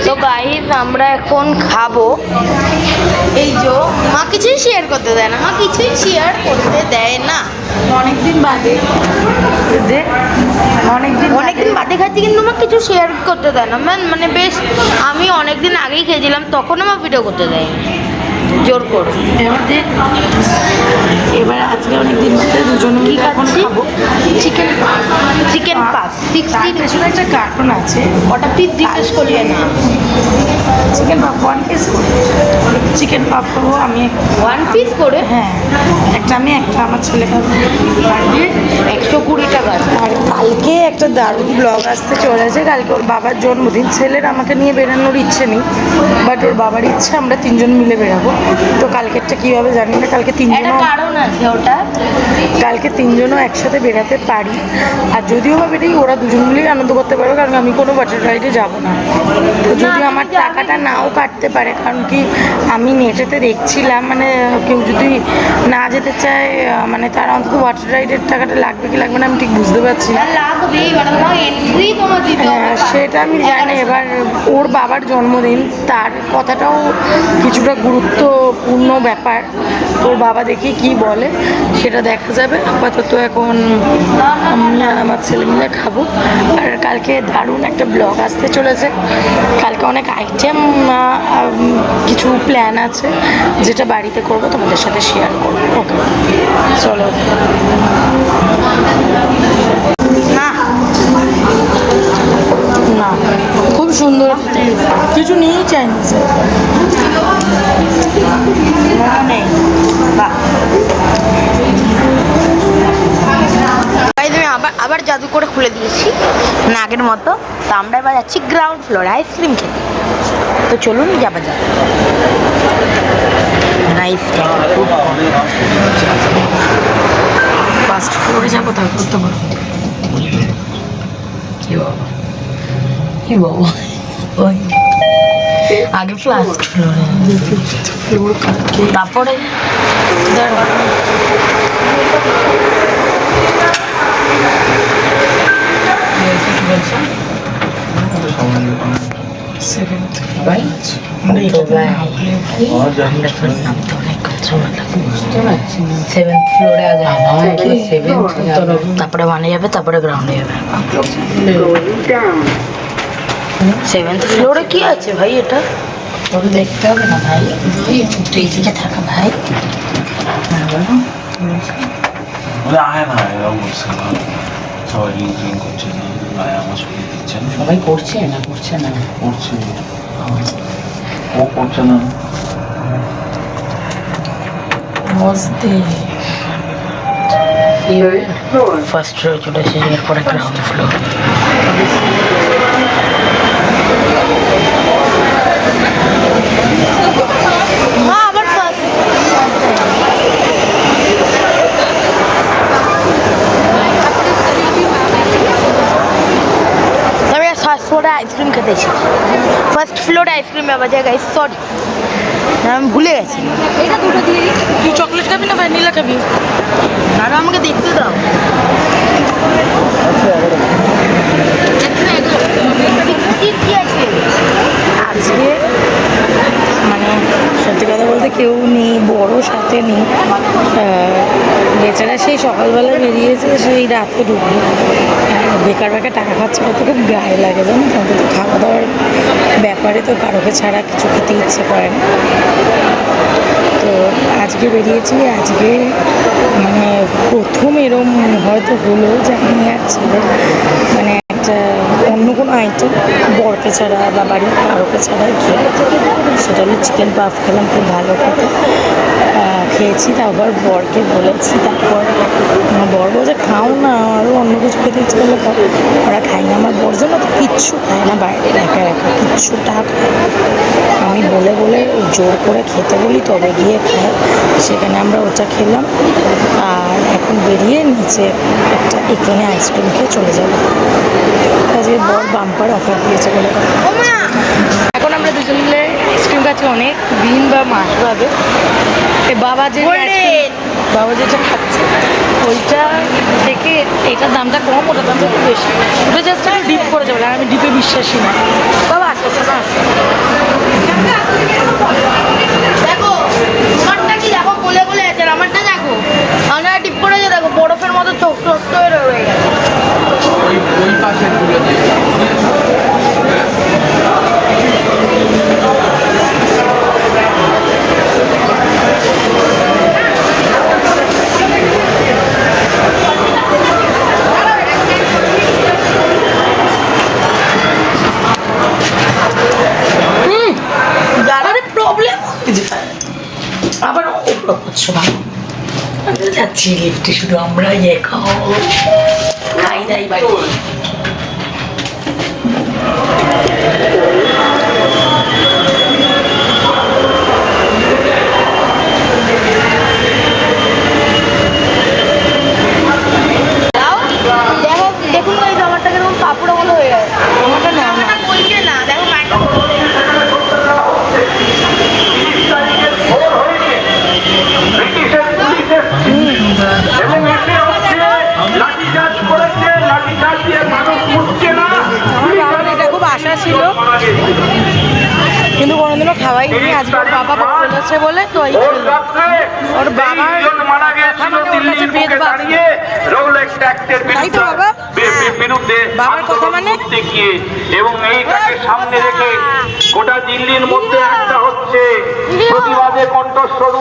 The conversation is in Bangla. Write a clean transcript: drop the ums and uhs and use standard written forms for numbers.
তো গাইস আমরা এখন খাবো। এই যে মা কিছুই শেয়ার করতে দেয় না, মা কিছুই শেয়ার করতে দেয় না। অনেকদিন বাদে অনেকদিন বাদে খাচ্ছি, কিন্তু আমার কিছু শেয়ার করতে দেয় না। মানে বেশ আমি অনেকদিন আগেই খেয়েছিলাম, তখন আমার ভিডিও করতে দেয়নি, জোর করে। এবার আজকে অনেকদিন বাদে দুজন কি এখন খাচ্ছি? খাবো চিকেন পাস 60 পেছনে একটা কার্টুন আছে, ওটা পিস জিজ্ঞেস করলে না। চিকেন পাপ 1 পিস চিকেন পাপ খাবো আমি। 1 পিস করে? হ্যাঁ, একটা আমি একটা আমার ছেলে খাবো। 120 টাকা। আর কালকে একটা দারুণ ব্লগ আসতে চলেছে। কালকে ওর বাবার জন্মদিন। ছেলের আমাকে নিয়ে বেরানোর ইচ্ছে নেই, বাট ওর বাবার ইচ্ছে আমরা তিনজন মিলে বেরাবো। তো কালকেরটা কীভাবে জানি না, কালকে তিনজনও কারণ আছে ওটা। কালকে তিনজনও একসাথে বেরাতে পারি। আর যদিও বা বেরিয়ে ওরা দুজন মিলেই আনন্দ করতে পারবে, কারণ আমি কোনো ওয়াটার রাইডে যাবো না। তো যদি আমার টাকাটা নাও কাটতে পারে, কারণ কি আমি নেটেতে দেখছিলাম, মানে কেউ যদি না যেতে চায়, মানে তারা অন্তত ওয়াটার রাইডের টাকাটা লাগবে কি লাগবে না আমি ঠিক বুঝতে পারছি না। হ্যাঁ, সেটা আমি জানি। এবার ওর বাবার জন্মদিন, তার কথাটাও কিছুটা গুরুত্বপূর্ণ ব্যাপার। ওর বাবা দেখি কি বলে সেটা দেখা যাবে। আপাতত এখন আমি আর আমার ছেলে মিলে খাবো। আর কালকে দারুণ একটা ব্লগ আসতে চলেছে। কালকে অনেক আইটেম, কিছু প্ল্যান আছে যেটা বাড়িতে করবো, তোমাদের সাথে শেয়ার করবো। ওকে, চলো। না না, খুব সুন্দর, কিছু নিয়েই চাইনি স্যার। আমি আবার জাদু করে খুলে দিয়েছি না আগের মতো। তো আমরা এবার যাচ্ছি গ্রাউন্ড ফ্লোর আইসক্রিম খেতে। তো চলুন যাবা যাক। ফার্স্ট ফ্লোরে যাবো, তারপর তো বলো কি বাবা, ওই আগে ফার্স্ট ফ্লোরে, ফ্লোর তারপরে সেভেন্থ রাইট। আমরা এটাতে নামতে অনেক কষ্ট লাগে, বুঝতে পারছি না। 7th ফ্লোরে আগে তারপরে মানে যাবে, তারপরে গ্রাউন্ডে যাবে। 7th ফ্লোরে কি আছে ভাই? এটা ওটা দেখতে হবে না ভাই, একটু এইদিকে থাকা ভাই। আয় না, এরা বলছে না সবাই লিঙ্ক করছে না, ভাই আমার ছবি দিচ্ছেন, সবাই করছে না, করছে না, করছে ও করছে না। ফার্স্ট ফ্লোর চলে এসেছে, এরপরে গ্রাউন্ড ফ্লোর। হ্যাঁ, আবার ফার্স্ট ফ্লোরে আইসক্রিম খেতে এসেছি। ফার্স্ট ফ্লোরে আইসক্রিম পাওয়া যায় গাইস, সরি আমি ভুলে গেছি। তুই চকলেট খাবি না ভ্যানিলা খাবি? আরো আমাকে দেখতে দাও। কি আছে আজকে মানে সত্যি কথা বলতে কেউ নেই, বড় সাথে নেই। বেচারা সেই সকালবেলা বেরিয়েছে, সেই রাতে ঢুকবে। বেকার বেকার টাকা খরচা করতে খুব গায়ে লাগে, জানো তো। অন্তত খাওয়া দাওয়ার ব্যাপারে তো কারোকে ছাড়া কিছু খেতে ইচ্ছে করে না। তো আজকে বেরিয়েছি। আজকে মানে প্রথম এরম হয়তো হলো যে আমি আর ছেলে মানে একটা অন্য কোনো আইটেম বরকে ছাড়া বা বাড়ির কারোকে ছাড়া খেয়ে, সেটা হলো চিকেন পাফ খেলাম, খুব ভালো খেতে খেয়েছি। তারপর বরকে বলেছি, তারপর আমার বর বলছে খাও না, আরও অন্য কিছু খেতে ইচ্ছে করলে খাও। ওরা খাই না, আমার বর জন্য তো কিচ্ছু খায় না, বাইরে একা একা কিচ্ছুটা খায়। আমি বলে বলে জোর করে খেতে বলি তবে গিয়ে খায়। সেখানে আমরা ওটা খেলাম, আর এখন বেরিয়ে নিচে একটা এখানে আইসক্রিম খেয়ে চলে যাবো। আজকে বর বাম্পার অফার দিয়েছে বলে কথা। এখন আমরা দুজন মিলে আইসক্রিম খাচ্ছি অনেক দিন বা মাস বাদে। বাবা যেটা খাচ্ছে ওইটা থেকে এটার দামটা কম, ওটার দামটা একটু বেশি। ওটা জাস্ট একটু ডিপ করে যাবে, আর আমি ডিপে বিশ্বাসী না। বাবা যাচ্ছ ভালো? আমরা যাচ্ছি লিফটে, শুধু আমরা খাই দাই বাড়ি। দেখো দেখুন ওই জামাটা কিরকম পাপড়া মতো হয়ে গেছে। আমাকে নাও না। বলছে না, দেখো মাইন্ডটা আমার বাবার এটা খুব আশা ছিল, কিন্তু কোনোদিনও খাওয়াই নি। আজকে ওর বাবা বলেছে বলে তো এই খেলো। ওর বাবার কথা মানে ওর কাছে বেদ বাঁধে। তাই তো বাবা? বাবার কথা মানে এবং এইটাকে সামনে রেখে গোটা দিল্লির মধ্যে একটা হচ্ছে প্রতিবাদে কণ্ঠস্বর।